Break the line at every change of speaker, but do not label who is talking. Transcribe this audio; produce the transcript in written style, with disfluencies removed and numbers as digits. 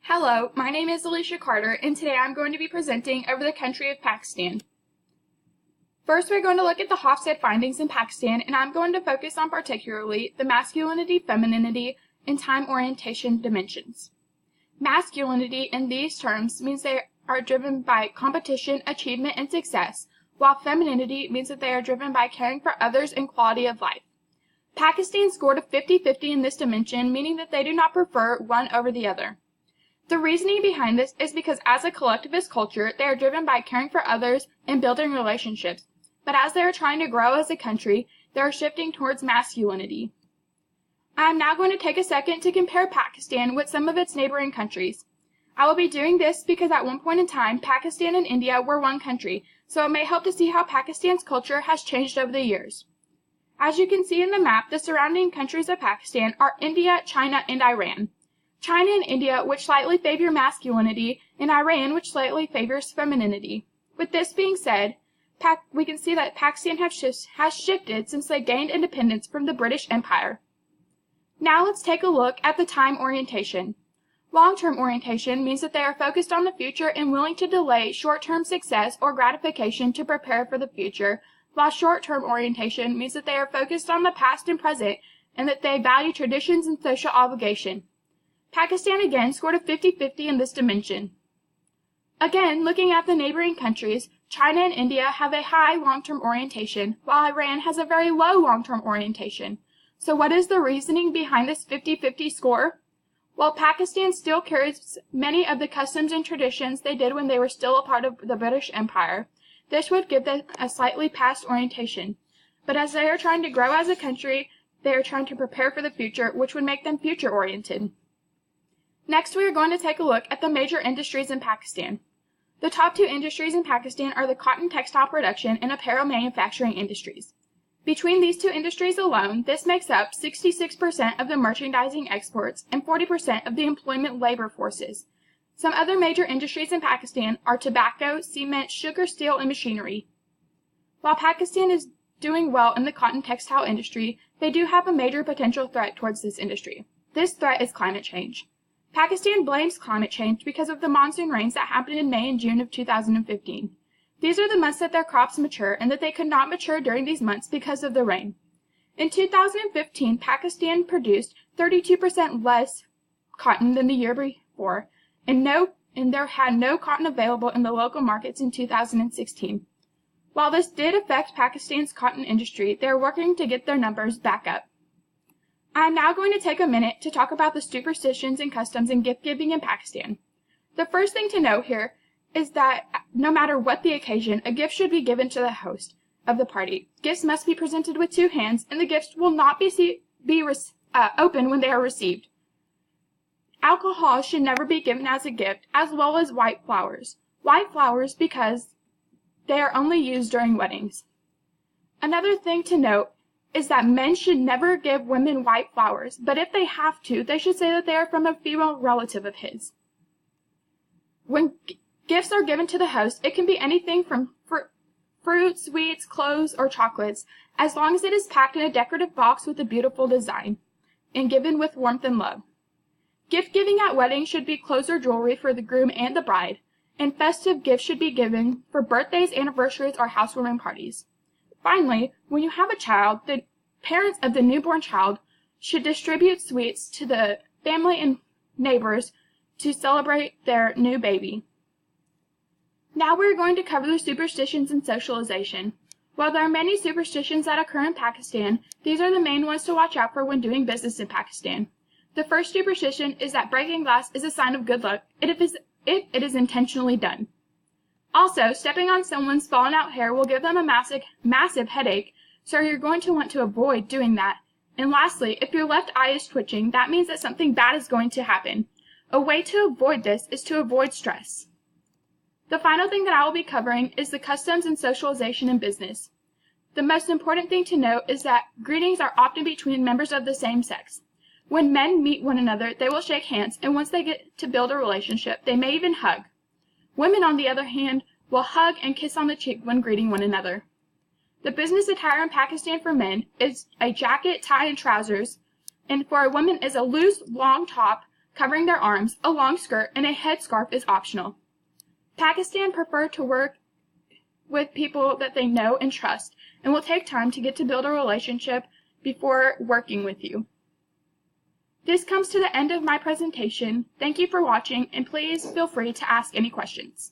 Hello, my name is Alicia Carter, and today I'm going to be presenting over the country of Pakistan. First, we're going to look at the Hofstede findings in Pakistan, and I'm going to focus on particularly the masculinity, femininity, and time orientation dimensions. Masculinity in these terms means they are driven by competition, achievement, and success, while femininity means that they are driven by caring for others and quality of life. Pakistan scored a 50-50 in this dimension, meaning that they do not prefer one over the other. The reasoning behind this is because as a collectivist culture, they are driven by caring for others and building relationships, but as they are trying to grow as a country, they are shifting towards masculinity. I am now going to take a second to compare Pakistan with some of its neighboring countries. I will be doing this because at one point in time, Pakistan and India were one country, so it may help to see how Pakistan's culture has changed over the years. As you can see in the map, the surrounding countries of Pakistan are India, China, and Iran. China and India, which slightly favor masculinity, and Iran, which slightly favors femininity. With this being said, we can see that Pakistan has shifted since they gained independence from the British Empire. Now let's take a look at the time orientation. Long-term orientation means that they are focused on the future and willing to delay short-term success or gratification to prepare for the future, while short-term orientation means that they are focused on the past and present and that they value traditions and social obligation. Pakistan again scored a 50-50 in this dimension. Again, looking at the neighboring countries, China and India have a high long-term orientation, while Iran has a very low long-term orientation. So what is the reasoning behind this 50-50 score? Well, Pakistan still carries many of the customs and traditions they did when they were still a part of the British Empire. This would give them a slightly past orientation. But as they are trying to grow as a country, they are trying to prepare for the future, which would make them future-oriented. Next, we are going to take a look at the major industries in Pakistan. The top two industries in Pakistan are the cotton textile production and apparel manufacturing industries. Between these two industries alone, this makes up 66% of the merchandising exports and 40% of the employment labor forces. Some other major industries in Pakistan are tobacco, cement, sugar, steel, and machinery. While Pakistan is doing well in the cotton textile industry, they do have a major potential threat towards this industry. This threat is climate change. Pakistan blames climate change because of the monsoon rains that happened in May and June of 2015. These are the months that their crops mature and that they could not mature during these months because of the rain. In 2015, Pakistan produced 32% less cotton than the year before, and there had no cotton available in the local markets in 2016. While this did affect Pakistan's cotton industry, they are working to get their numbers back up. I am now going to take a minute to talk about the superstitions and customs and gift-giving in Pakistan. The first thing to note here is that no matter what the occasion, a gift should be given to the host of the party. Gifts must be presented with two hands, and the gifts will not be opened when they are received. Alcohol should never be given as a gift, as well as white flowers. White flowers because they are only used during weddings. Another thing to note is that men should never give women white flowers, but if they have to, they should say that they are from a female relative of his. When gifts are given to the host, it can be anything from fruit, sweets, clothes, or chocolates, as long as it is packed in a decorative box with a beautiful design, and given with warmth and love. Gift giving at weddings should be clothes or jewelry for the groom and the bride, and festive gifts should be given for birthdays, anniversaries, or housewarming parties. Finally, when you have a child, the parents of the newborn child should distribute sweets to the family and neighbors to celebrate their new baby. Now we are going to cover the superstitions and socialization. While there are many superstitions that occur in Pakistan, these are the main ones to watch out for when doing business in Pakistan. The first superstition is that breaking glass is a sign of good luck if it is intentionally done. Also, stepping on someone's fallen out hair will give them a massive headache, so you're going to want to avoid doing that. And lastly, if your left eye is twitching, that means that something bad is going to happen. A way to avoid this is to avoid stress. The final thing that I will be covering is the customs and socialization in business. The most important thing to note is that greetings are often between members of the same sex. When men meet one another, they will shake hands, and once they get to build a relationship, they may even hug. Women, on the other hand, will hug and kiss on the cheek when greeting one another. The business attire in Pakistan for men is a jacket, tie, and trousers, and for a woman is a loose, long top covering their arms, a long skirt, and a headscarf is optional. Pakistan prefer to work with people that they know and trust, and will take time to get to build a relationship before working with you. This comes to the end of my presentation. Thank you for watching, and please feel free to ask any questions.